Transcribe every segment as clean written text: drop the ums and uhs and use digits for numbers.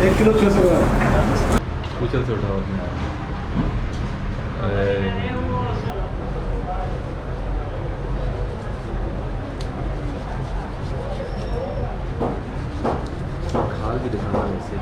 1 kilo 600 ग्राम उछल से उठाओ अपने खाल भी दिखाना वैसे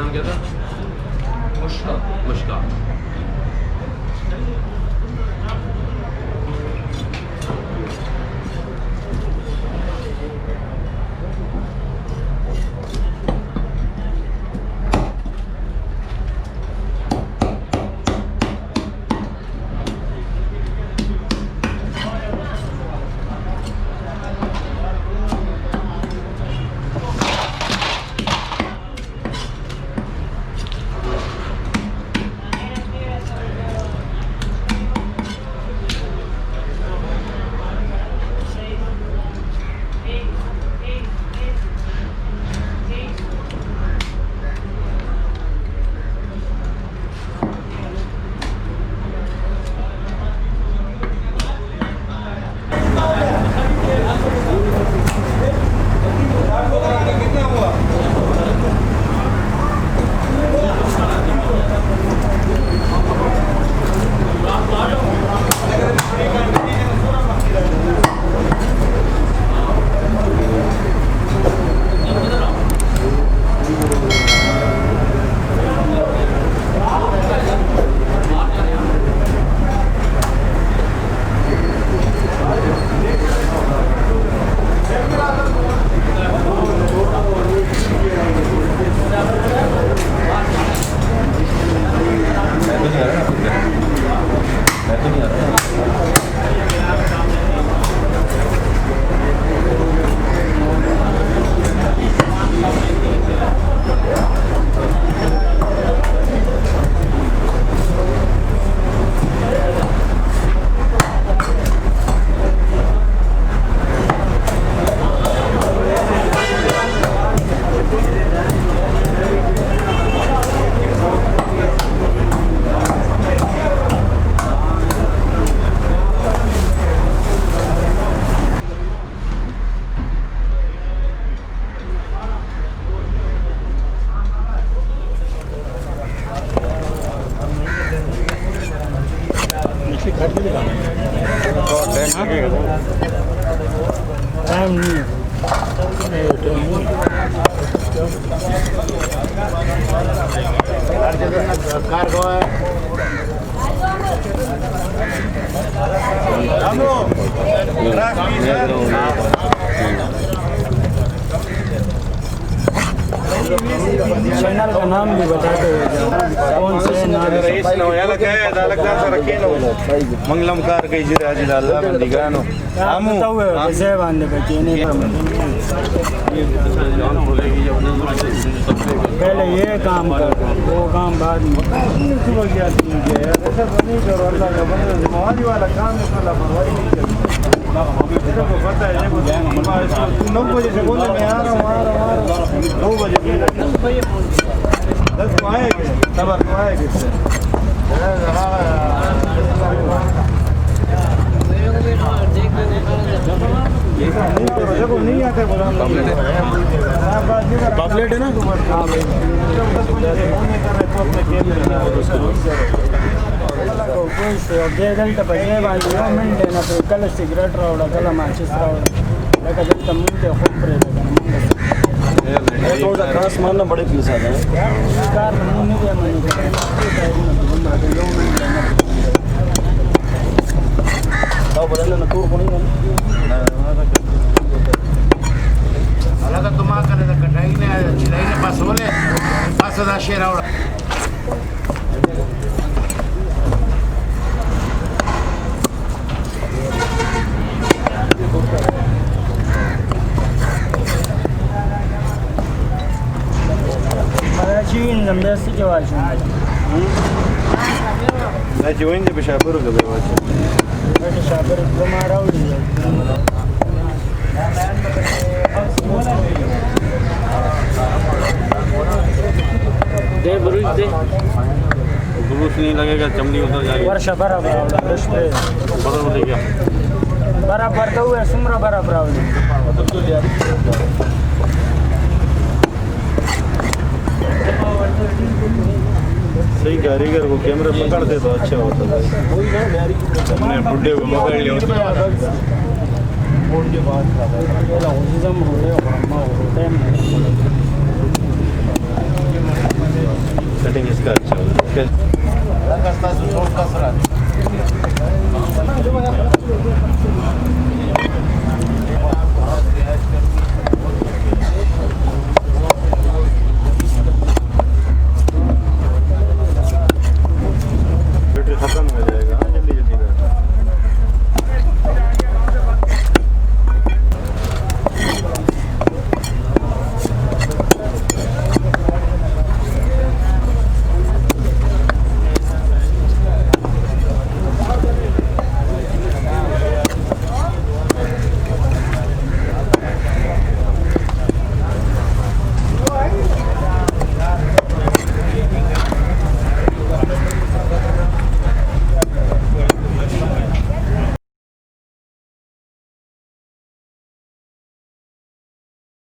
नाम क्या था? मुश्का। मुश्का। चैनल का नाम भी बताते हुए कौन से नाम मंगलम कार के जिला जिला दिगानो हमू कैसे बांधे बच्चे नहीं पहले ये काम कर वो काम बाद में नौ बजे से बोले मैं आ रहा हूँ 9 बजे 10 को आएंगे तब आएंगे नहीं आते पापलेट है ना గంట పైన వాళ్ళు కల సిగరెట్ రావడం కల మాచిస్ రావడం లేకపోతే ముందే హోప్రే थोड़ा खास मानना बड़े पीस आ जाए कार नहीं है तो बदलने ना टूर को नहीं अलग तुम आकर कटाई ने चिराई ने पास बोले 5000 शेर आवड़ा Chin zambe si jawaj. ना जोइन जे पेशाबर हो गए वाच पेशाबर को मारावडी दे बुरुज दे बुरुज नहीं लगेगा चमड़ी उधर जाएगी वर्षा बराबर आवला रस्ते बराबर हो गया बराबर तो है सुमरा बराबर आवली सही कारीगर को कैमरा पकड़ दे तो अच्छा होता है अपने बुड्ढे को पकड़ लिया बोर्ड के बाद